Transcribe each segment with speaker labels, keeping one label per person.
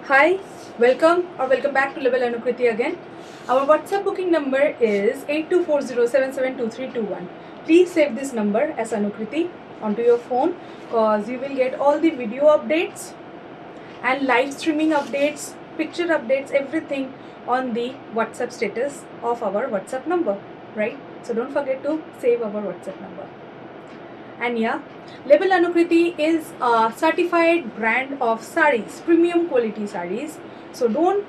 Speaker 1: Hi, welcome back to Level Anukriti again. Our WhatsApp booking number is 8240772321. Please save this number as Anukriti onto your phone because you will get all the video updates and live streaming updates, picture updates, everything on the WhatsApp status of our WhatsApp number, right? So don't forget to save our WhatsApp number. And yeah, Label Anukriti is a certified brand of sarees, premium quality sarees. So don't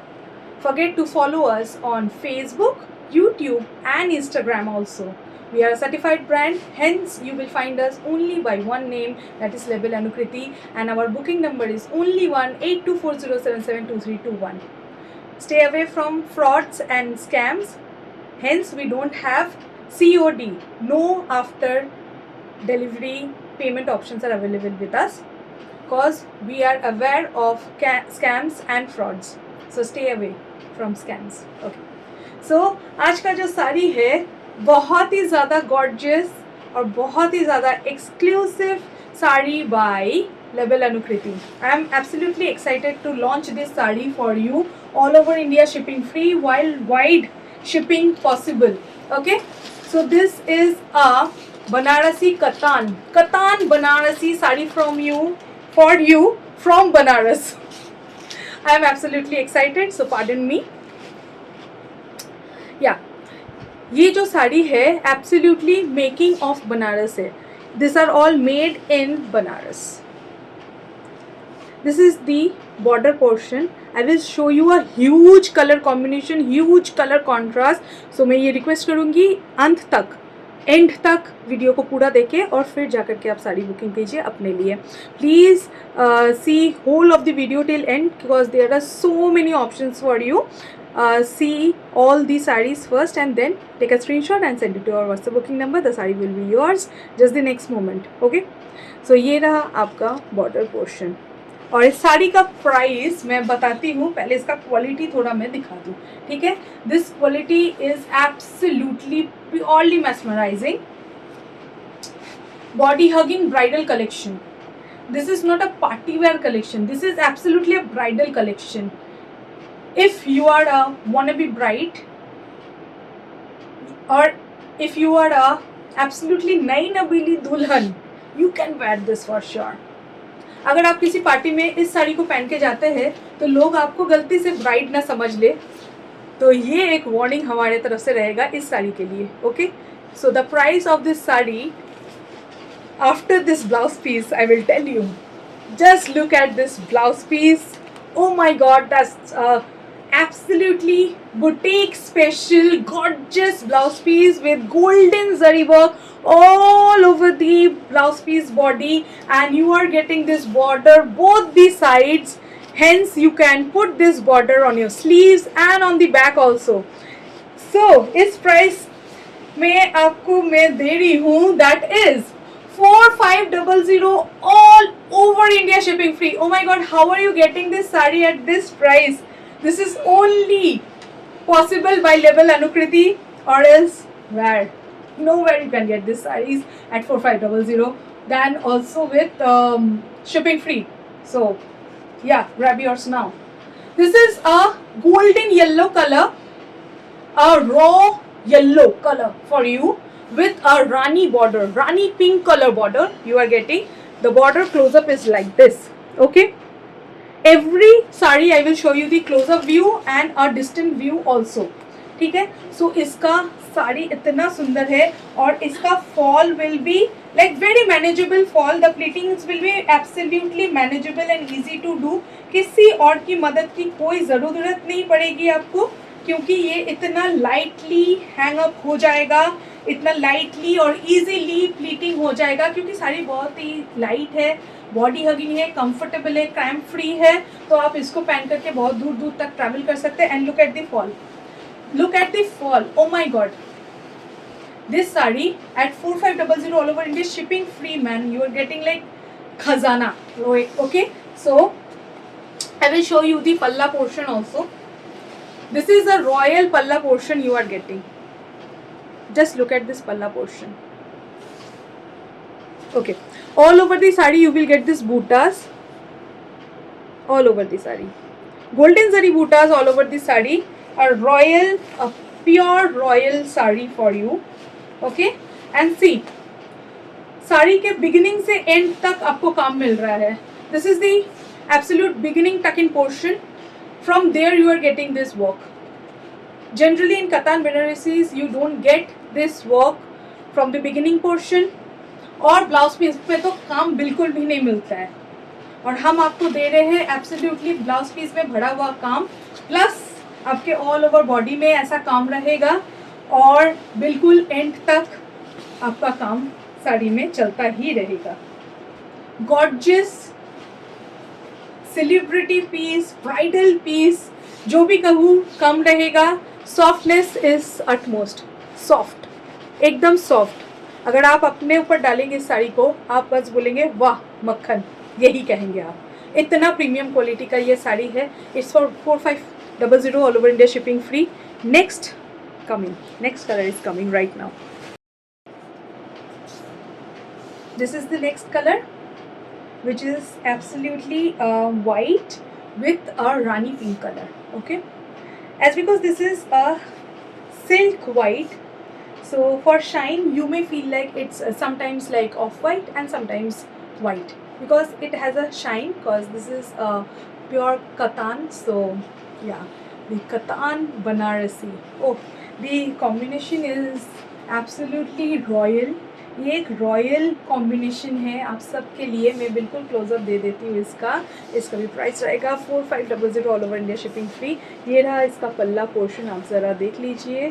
Speaker 1: forget to follow us on Facebook, YouTube and Instagram also. We are a certified brand, hence you will find us only by one name, that is Label Anukriti, and our booking number is only 18240772321. Stay away from frauds and scams, hence we don't have COD, no after delivery payment options are available with us because we are aware of scams and frauds. So stay away from scams. Okay. So आज का जो साड़ी है बहुत ही ज़्यादा gorgeous और बहुत ही ज़्यादा exclusive sari by Label Anukriti. I am absolutely excited to launch this sari for you all over India, shipping free while wide shipping possible. Okay. So this is a Banarasi Katan Banarasi sari from you, for you from Banaras. I am absolutely excited, so pardon me. Yeah, ये जो साड़ी है absolutely making of Banaras है. These are all made in Banaras. This is the border portion. I will show you a huge color combination, huge color contrast. So मैं ये request करूँगी अंत तक, and तक वीडियो को पूरा देखें और फिर जाकर के आप साड़ी बुकिंग कीजिए अपने लिए. Please see whole of the video till end because there are so many options for you. See all the sarees first and then take a screenshot and send it to our WhatsApp booking number. The saree will be yours just the next moment. Okay, so ये रहा आपका border portion. और इस साड़ी का price मैं बताती हूँ, पहले इसका क्वालिटी थोड़ा मैं दिखा दूँ. ठीक है, this quality is absolutely purely mesmerizing. Body hugging bridal collection. This is not a party wear collection. This is absolutely a bridal collection. If you are a wannabe bride or if you are a absolutely नई नबीली दुल्हन, you can wear this for sure. अगर आप किसी party में इस साड़ी को पहन के जाते हैं तो लोग आपको गलती से ब्राइड ना समझ ले, तो ये एक वार्निंग हमारे तरफ से रहेगा इस साड़ी के लिए. Okay, so the price of this sari after this blouse piece I will tell you. Just look at this blouse piece. Oh my god, that's absolutely boutique special gorgeous blouse piece with golden zari work all over the blouse piece body, and you are getting this border both the sides, hence you can put this border on your sleeves and on the back also. So इस price में आपको मैं दे रही हूँ, that is 4500 all over India shipping free. Oh my god, how are you getting this saree at this price? This is only possible by Label Anukriti, or else where? Nowhere you can get this sarees at 4500. Then also with shipping free. So yeah, grab yours now. This is a golden yellow color, a raw yellow color for you with a Rani border, Rani pink color border you are getting. The border close up is like this. Okay, every saree I will show you the close up view and a distant view also. ठीक है, सो इसका साड़ी इतना सुंदर है और इसका fall will be like very manageable fall. The pleatings will be absolutely manageable and easy to do. किसी और की मदद की कोई ज़रूरत नहीं पड़ेगी आपको, क्योंकि ये इतना लाइटली हैंग अप हो जाएगा, इतना लाइटली और इजीली प्लीटिंग हो जाएगा, क्योंकि साड़ी बहुत ही लाइट है, बॉडी हगिंग है, कंफर्टेबल है, क्रैम्प फ्री है. तो आप इसको पहन करके बहुत दूर दूर तक ट्रैवल कर सकते हैं. And look at the fall, look at the fall. Oh my god, this saree at 4500 all over India shipping free, man. You are getting like khazana. Okay, so I will show you the palla portion also. This is a royal palla portion you are getting. Just look at this palla portion. Okay, all over the saree you will get this buttas all over the saree. golden zari bootas all over the sari, a pure royal sari for you. Okay, and see, sari के beginning से and तक आपको काम मिल रहा है. This is the absolute beginning tuck in portion. From there you are getting this work. Generally in katan Banarasis you don't get this work from the beginning portion, और blouse piece पे तो काम बिल्कुल भी नहीं मिलता है. और हम आपको दे रहे हैं एब्सोल्युटली ब्लाउज पीस में भरा हुआ काम, प्लस आपके ऑल ओवर बॉडी में ऐसा काम रहेगा, और बिल्कुल एंड तक आपका काम साड़ी में चलता ही रहेगा. Gorgeous celebrity piece, bridal piece, जो भी कहूँ कम रहेगा. सॉफ्टनेस इज अटमोस्ट, सॉफ्ट, एकदम सॉफ्ट. अगर आप अपने ऊपर डालेंगे इस साड़ी को, आप बस बोलेंगे वाह मक्खन, यही कहेंगे आप. इतना प्रीमियम क्वालिटी का ये साड़ी है. It's for 4500 all over India shipping free. Next colour is coming right now. This is the next color, which is absolutely white with a rani pink color. Okay, as because this is a silk white, so for shine you may feel like it's sometimes like off white and sometimes white, because it has a shine, because this is pure katan. So yeah, the katan Banarasi. Oh, the combination is absolutely royal. ये एक royal combination है आप सबके लिए. मैं बिल्कुल close up दे देती हूँ इसका भी प्राइस रहेगा 4500 all over India shipping free. ये रहा इसका पल्ला पोर्शन, आप ज़रा देख लीजिए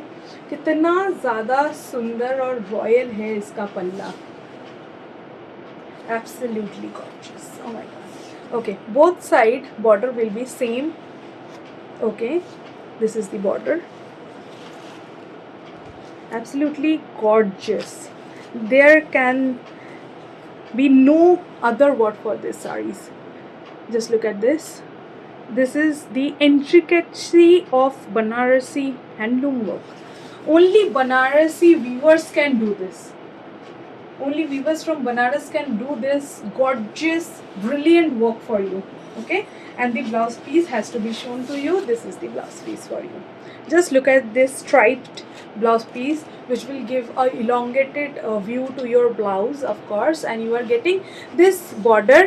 Speaker 1: कितना ज़्यादा सुंदर और रॉयल है इसका पल्ला. Absolutely gorgeous. Oh my God. Okay, both side border will be same. Okay, this is the border. Absolutely gorgeous. There can be no other word for this sarees. Just look at this. This is the intricacy of Banarasi handloom work. Only Banarasi weavers can do this. Only weavers from Banaras can do this gorgeous, brilliant work for you. Okay, and the blouse piece has to be shown to you. This is the blouse piece for you. Just look at this striped blouse piece, which will give a elongated view to your blouse, of course, and you are getting this border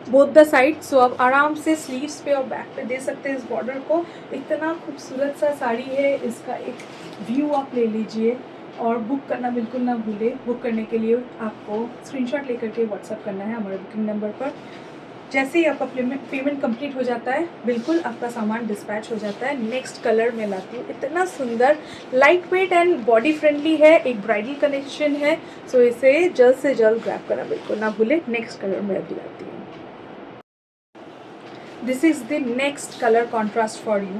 Speaker 1: both the sides. So आप आराम से sleeves पे और back पे दे सकते हैं इस border को. इतना खूबसूरत सा साड़ी है. इसका एक व्यू आप ले लीजिए, और बुक करना बिल्कुल ना भूले. बुक करने के लिए आपको स्क्रीनशॉट लेकर के व्हाट्सअप करना है हमारे बुकिंग नंबर पर. जैसे ही आपका पेमेंट कंप्लीट हो जाता है, बिल्कुल आपका सामान डिस्पैच हो जाता है. नेक्स्ट कलर मैं लाती हूँ. इतना सुंदर, light weight and body friendly है. एक ब्राइडल कलेक्शन है, सो इसे जल्द से जल्द ग्रैब करना बिल्कुल ना भूले. नेक्स्ट कलर मैं अभी लाती हूँ. This is the next colour contrast for you.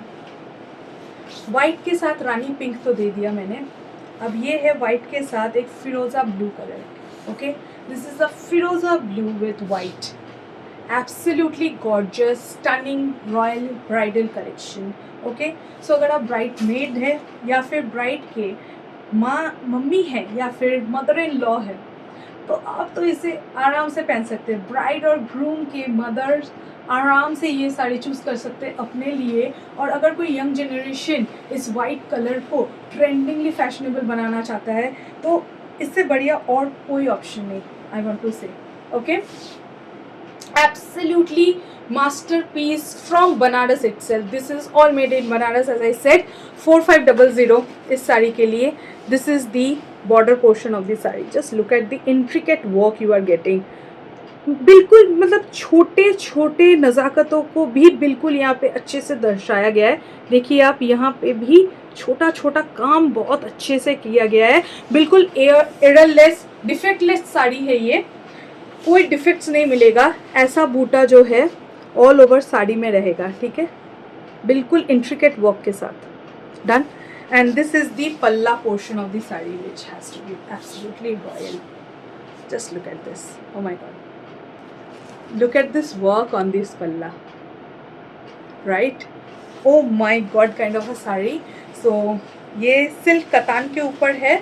Speaker 1: White के साथ रानी पिंक तो दे दिया मैंने. अब ये है वाइट के साथ एक फिरोज़ा blue colour. Okay, this is a firoza blue with white. Absolutely gorgeous, stunning royal bridal collection. Okay, so अगर आप ब्राइड मेड है, या फिर ब्राइड के मम्मी है, या फिर मदर इन लॉ है, तो आप तो इसे आराम से पहन सकते हैं. ब्राइड और ग्रूम के मदर्स आराम से ये साड़ी चूज़ कर सकते हैं अपने लिए. और अगर कोई यंग जनरेशन इस वाइट कलर को ट्रेंडिंगली फैशनेबल बनाना चाहता है, तो इससे बढ़िया और कोई ऑप्शन नहीं, आई वॉन्ट टू से. Okay, absolutely masterpiece from Banaras itself. This is all made in Banaras, as I said. 4500 इस साड़ी के लिए. This is the border portion of the sari. Just look at the intricate work you are getting. बिल्कुल मतलब छोटे छोटे नज़ाकतों को भी बिल्कुल यहाँ पे अच्छे से दर्शाया गया है. देखिए आप, यहाँ पे भी छोटा छोटा काम बहुत अच्छे से किया गया है. बिल्कुल एररलेस, डिफेक्टलेस साड़ी है ये. कोई डिफेक्ट्स नहीं मिलेगा. ऐसा बूटा जो है ऑल ओवर साड़ी में रहेगा. ठीक है, बिल्कुल इंट्रिकेट वर्क के साथ. Done. And this is the palla portion of the sari, which has to be absolutely royal. Just look at this. Oh my god, look at this work on this palla. Right, oh my god, kind of a sari. So ये silk कतान के ऊपर है.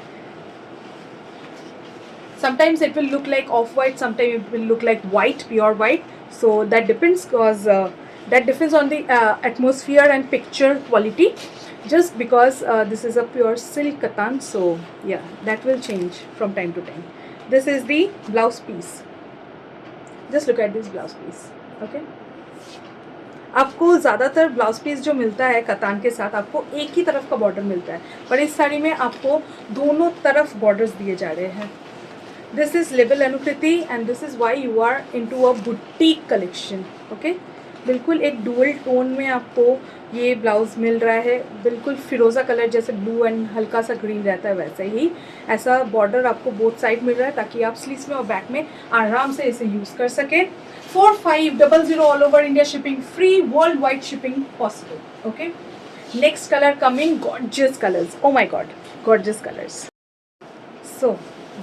Speaker 1: Sometimes it will look like off-white, sometimes it will look like white, pure white. So that depends, because that depends on the atmosphere and picture quality. Just because this is a pure silk katan, so yeah, that will change from time to time. This is the blouse piece. Just look at this blouse piece. Okay, आपको ज़्यादातर blouse piece जो मिलता है कतान के साथ आपको एक ही तरफ का बॉर्डर मिलता है, पर इस साड़ी में आपको दोनों तरफ बॉर्डर्स दिए जा रहे हैं. This is label Anukriti and this is why you are into a boutique collection. Okay, बिल्कुल एक डुअल टोन में आपको ये ब्लाउज़ मिल रहा है. बिल्कुल फिरोज़ा कलर जैसे ब्लू एंड हल्का सा ग्रीन रहता है वैसे ही ऐसा बॉर्डर आपको बोथ साइड मिल रहा है, ताकि आप स्लीव्स में और बैक में आराम से इसे यूज़ कर सकें. 4500 all over India shipping, free worldwide shipping possible. Okay, next color coming, gorgeous colors. Oh my god, gorgeous colors. So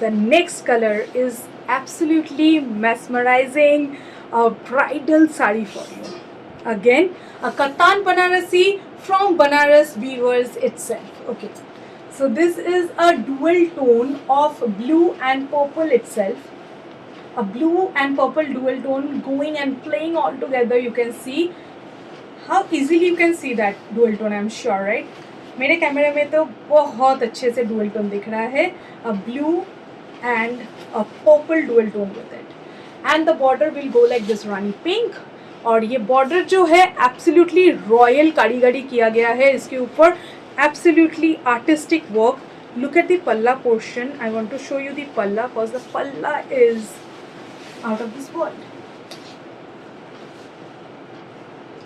Speaker 1: the next color is absolutely mesmerizing, a bridal sari for you. Again, a Katan Banarasi from Banaras weavers itself. Okay, so this is a dual tone of blue and purple itself. A blue and purple dual tone going and playing all together. You can see how easily you can see that dual tone. I'm sure, right? मेरे कैमरे में तो बहुत अच्छे से dual tone दिख रहा है. A blue and a purple dual tone with it, and the border will go like this rani pink. और ये border जो है absolutely royal कारीगरी किया गया है इसके ऊपर. Absolutely artistic work. Look at the palla portion. I want to show you the palla because the palla is out of this world.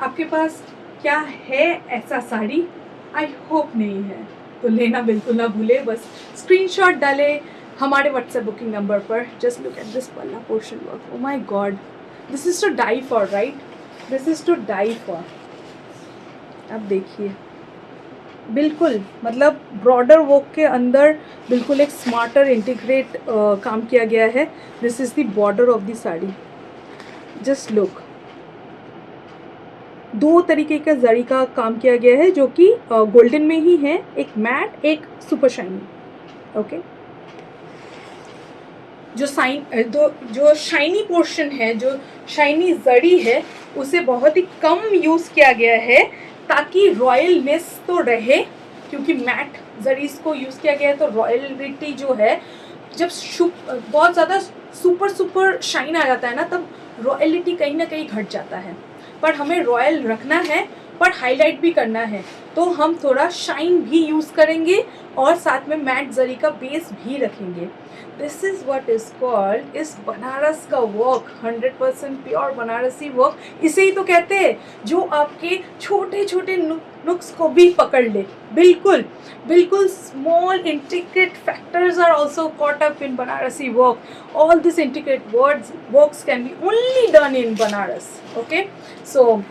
Speaker 1: आपके पास क्या है ऐसा साड़ी? आई होप नहीं है, तो लेना बिल्कुल ना भूले. बस स्क्रीनशॉट डाले हमारे व्हाट्सएप बुकिंग नंबर पर. जस्ट लुक एट दिस पल्ला portion work. Oh my god, this is to die for, right? This is to die for. अब देखिए, बिल्कुल मतलब ब्रॉडर वर्क के अंदर बिल्कुल एक स्मार्टर इंटीग्रेट काम किया गया है. This is the border of the sari. Just look, दो तरीके का जरी का काम किया गया है जो कि गोल्डन में ही है. एक मैट, एक सुपर शाइनी. ओके, जो शाइनी पोर्शन है, जो शाइनी जरी है, उसे बहुत ही कम यूज़ किया गया है ताकि रॉयलनेस तो रहे. क्योंकि मैट जरीस को यूज़ किया गया है तो रॉयलिटी जो है, जब बहुत ज़्यादा सुपर शाइन आ जाता है ना, तब रॉयलिटी कहीं ना कहीं घट जाता है. पर हमें रॉयल रखना है पर हाईलाइट भी करना है, तो हम थोड़ा शाइन भी यूज़ करेंगे और साथ में मैट जरी का बेस भी रखेंगे. This is what is called इस बनारस का वर्क. 100% pure Banarasi work. इसे ही तो कहते हैं जो आपके छोटे छोटे नुक्स को भी पकड़ ले. बिल्कुल बिल्कुल small intricate factors are also caught up in Banarasi work. All this intricate works can be only done in Banaras. Okay, so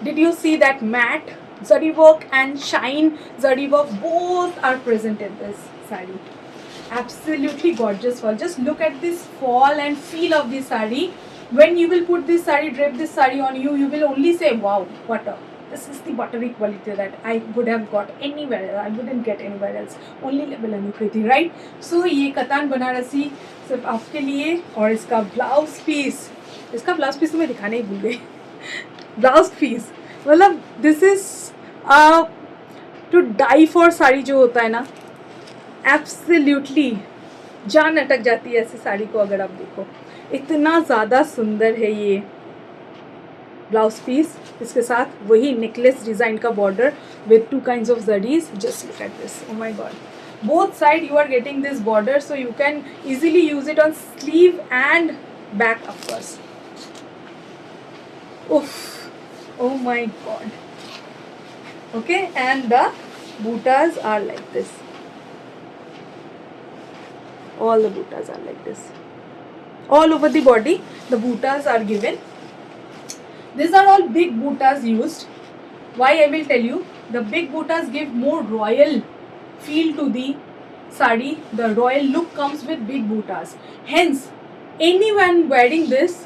Speaker 1: did you see that matte zari work and shine zari work both are present in this saree? Absolutely gorgeous fall. Just look at this fall and feel of the saree. When you will put this saree, drape this saree on you, you will only say wow, butter. This is the buttery quality that I would have got anywhere else. I wouldn't get anywhere else. Only label Anukriti, right? So ये कतान बनारसी सिर्फ आपके लिए. और इसका blouse piece, तो मैं दिखाने ही भूल गई. ब्लाउज पीस मतलब this is to die for sari जो होता है ना, एब्सोल्युटली जान अटक जाती है ऐसी साड़ी को अगर आप देखो. इतना ज़्यादा सुंदर है ये ब्लाउज पीस. इसके साथ वही नेकलेस डिज़ाइन का border with 2 kinds of zaris. Just look at this. Oh my god, both side you are getting this border, so you can easily use it on sleeve and back of course. Oof. Oh my god. Okay, and the buttas are like this. All the buttas are like this. All over the body the buttas are given. These are all big buttas used. Why? I will tell you. The big buttas give more royal feel to the sari. The royal look comes with big buttas. Hence, anyone wearing this,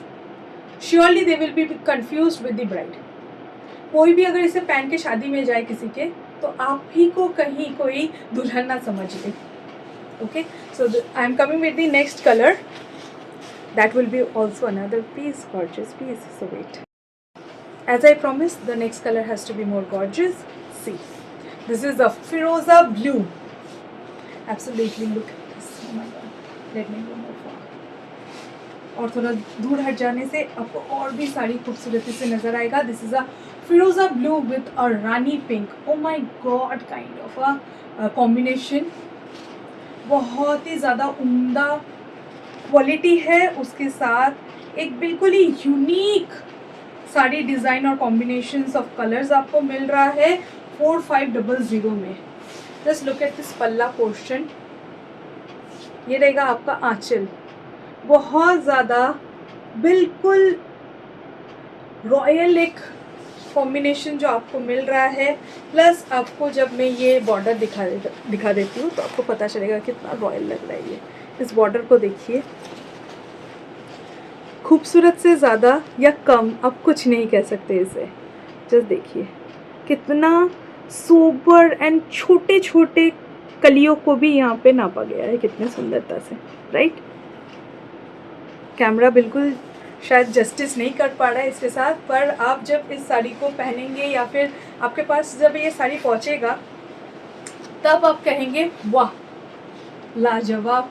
Speaker 1: surely they will be confused with the bride. कोई भी अगर इसे पहन के शादी में जाए किसी के, तो आप ही को कहीं कोई दुल्हन ना समझ ले. Okay, so I am coming with the next colour. That will be also another piece, gorgeous piece. So wait. As I promised, the next color has to be more gorgeous. See, this is the Firoza blue. Absolutely, look at this. Oh my god, let me go more far. और थोड़ा दूर हट जाने से आपको और भी साड़ी खूबसूरती से नजर आएगा. दिस इज अ फिरोजा ब्लू विथ अ रानी pink. Oh my god, kind of a combination. बहुत ही ज़्यादा उम्दा क्वालिटी है, उसके साथ एक बिल्कुल ही यूनिक साड़ी डिज़ाइन और कॉम्बिनेशंस ऑफ कलर्स आपको मिल रहा है 4500 में. जस्ट लुक एट दिस पल्ला पोर्शन. ये रहेगा आपका आंचल. बहुत ज़्यादा बिल्कुल रॉयल एक कॉम्बिनेशन जो आपको मिल रहा है. प्लस आपको जब मैं ये बॉर्डर दिखा देती हूँ तो आपको पता चलेगा कितना रॉयल लग रहा है. ये इस बॉर्डर को देखिए, खूबसूरत से ज़्यादा या कम आप कुछ नहीं कह सकते इसे. जस्ट देखिए कितना सोबर एंड छोटे छोटे कलियों को भी यहाँ पे नापा गया है कितने सुंदरता से. राइट, कैमरा बिल्कुल शायद जस्टिस नहीं कर पा रहा है इसके साथ, पर आप जब इस साड़ी को पहनेंगे या फिर आपके पास जब ये साड़ी पहुँचेगा तब आप कहेंगे वाह, लाजवाब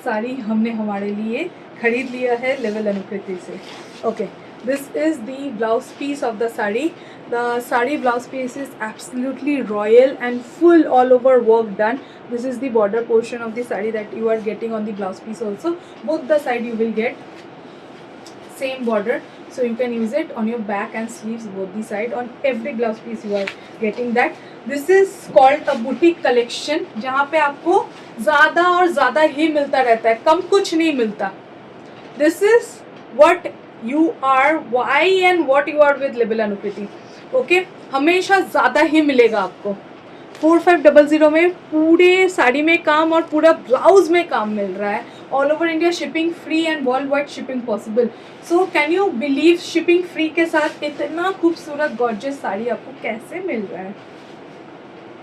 Speaker 1: साड़ी हमने हमारे लिए खरीद लिया है लेवल अनुकृति से. Okay, this is the blouse piece of the sari. The sari blouse piece is absolutely royal and full all over work done. This is the border portion of the sari that you are getting on the blouse piece also. Both the side you will get same border, so you can use it on your back and sleeves both the side. On every blouse piece you are getting that. This is called a boutique collection, जहाँ पे आपको ज़्यादा और ज़्यादा ही मिलता रहता है, कम कुछ नहीं मिलता. This is what you are, why and what you are with Label Anukriti. Okay, हमेशा ज़्यादा ही मिलेगा आपको. 4500 में पूरे साड़ी में काम और पूरा ब्लाउज में काम मिल रहा है. All over India shipping free and world wide shipping possible. So can you believe, shipping free के साथ इतना खूबसूरत गॉर्जियस साड़ी आपको कैसे मिल रहा है.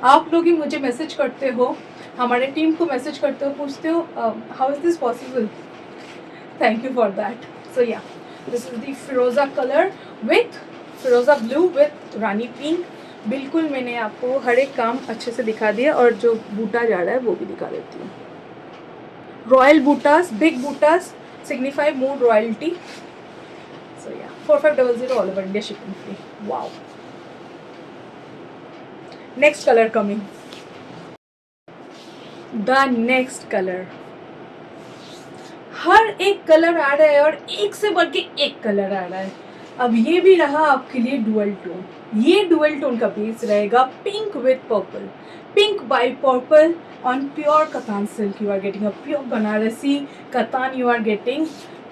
Speaker 1: आप लोग ही मुझे मैसेज करते हो, हमारे टीम को मैसेज करते हो, पूछते हो how is this possible. Thank you for that. So yeah, this is the firoza colour with firoza blue with rani pink. बिल्कुल मैंने आपको हर एक काम अच्छे से दिखा दिया और जो बूटा जा रहा है वो भी दिखा देती हूँ. Royal butas, big butas signify more royalty. So yeah, 4500 all over India shipping free. Wow. Next colour coming. The next colour. हर एक कलर आ रहा है और एक से बढ़ के एक कलर आ रहा है. अब ये भी रहा आपके लिए डुअल टोन. ये डुअल टोन का बेस रहेगा pink with purple. Pink by purple on pure katan silk. You are getting a pure Banarasi katan. You are getting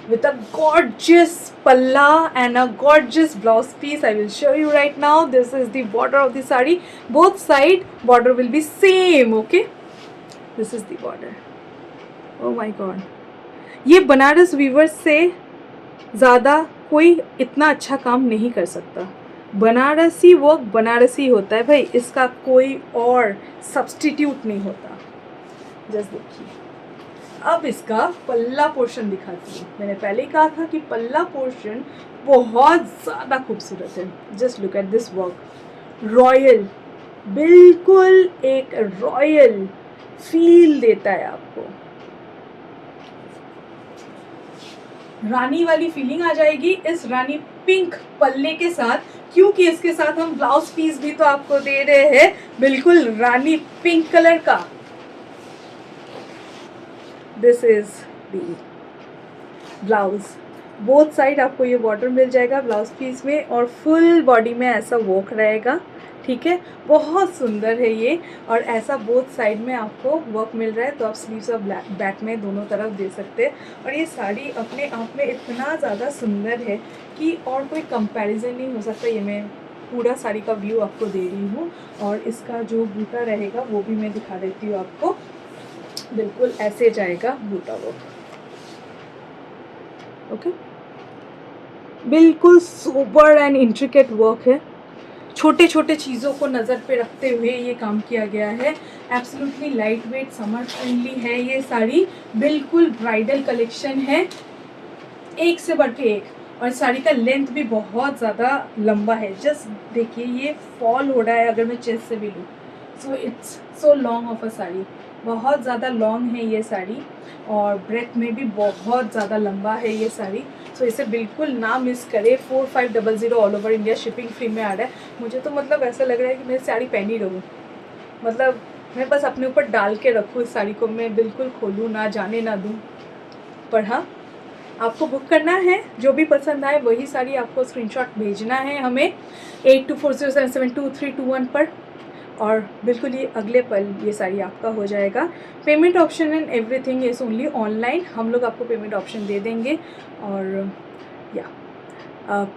Speaker 1: with a gorgeous palla and a gorgeous blouse piece. I will show you right now. This is the border of the sari. Both side border will be same. Okay, this is the border. Oh my god, ये Banaras viewers से ज़्यादा कोई इतना अच्छा काम नहीं कर सकता. बनारसी वर्क बनारसी होता है भाई, इसका कोई और सब्स्टिट्यूट नहीं होता. जस्ट देखिए. अब इसका पल्ला पोर्शन दिखाती हूँ. मैंने पहले ही कहा था कि पल्ला पोर्शन बहुत ज़्यादा खूबसूरत है. Just look at this work. Royal, बिल्कुल एक रॉयल फील देता है आपको. रानी वाली फीलिंग आ जाएगी इस रानी पिंक पल्ले के साथ, क्योंकि इसके साथ हम ब्लाउज पीस भी तो आपको दे रहे हैं बिल्कुल रानी पिंक कलर का. This is the blouse. Both side आपको ये बॉर्डर मिल जाएगा ब्लाउज पीस में और फुल बॉडी में ऐसा वर्क रहेगा. ठीक है, बहुत सुंदर है ये. और ऐसा बोथ साइड में आपको वर्क मिल रहा है, तो आप स्लीव्स और बैक में दोनों तरफ दे सकते हैं. और ये साड़ी अपने आप में इतना ज़्यादा सुंदर है कि और कोई कंपैरिजन नहीं हो सकता. ये मैं पूरा साड़ी का व्यू आपको दे रही हूँ और इसका जो बूटा रहेगा वो भी मैं दिखा देती हूँ आपको. बिल्कुल ऐसे जाएगा बूटा वर्क. ओके, बिल्कुल सोबर एंड इंट्रिकेट वर्क है. छोटे छोटे चीज़ों को नज़र पे रखते हुए ये काम किया गया है. Absolutely light weight, summer friendly है ये साड़ी. बिल्कुल ब्राइडल कलेक्शन है, एक से बढ़ के एक. और साड़ी का लेंथ भी बहुत ज़्यादा लंबा है। जस्ट देखिए ये फॉल हो रहा है अगर मैं चेस्ट से भी लूँ। So it's so long off a sari, बहुत ज़्यादा लॉन्ग है ये साड़ी और ब्रेथ में भी बहुत ज़्यादा लंबा है ये साड़ी। सो इसे बिल्कुल ना मिस करें। 4500 all over India shipping free में आ रहा है। मुझे तो मतलब ऐसा लग रहा है कि मैं साड़ी पहन ही रहूँ, मतलब मैं बस अपने ऊपर डाल के रखूँ इस साड़ी को, मैं बिल्कुल खोलूँ ना, जाने ना दूँ। पर हाँ, आपको बुक करना है, जो भी पसंद आए वही साड़ी आपको स्क्रीनशॉट भेजना है हमें 8240772321 पर, और बिल्कुल ये अगले पल ये साड़ी आपका हो जाएगा। Payment option and everything is only online, हम लोग आपको पेमेंट ऑप्शन दे देंगे। और या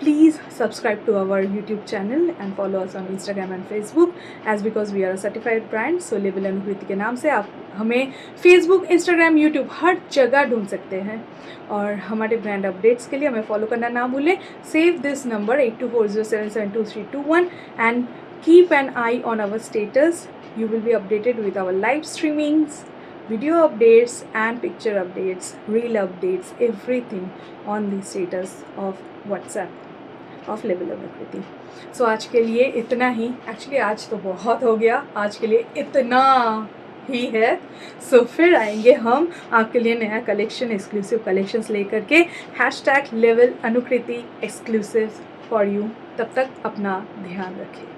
Speaker 1: please subscribe to our YouTube channel and follow us on Instagram and Facebook as because we are a certified brand. So Label अनुकृति के नाम से आप हमें Facebook, Instagram, YouTube हर जगह ढूंढ सकते हैं। और हमारे ब्रांड अपडेट्स के लिए हमें फॉलो करना ना भूलें। Save this number 8240772321 and keep an eye on our status. You will be updated with our live streamings, video updates and picture updates, reel updates, everything on the status of WhatsApp of Label अनुकृति। सो आज के लिए इतना ही, actually आज तो बहुत हो गया, आज के लिए इतना ही है। सो फिर आएंगे हम आपके लिए नया कलेक्शन, एक्सक्लूसिव कलेक्शंस लेकर के। #Label Anukriti exclusive for you. तब तक अपना ध्यान रखें।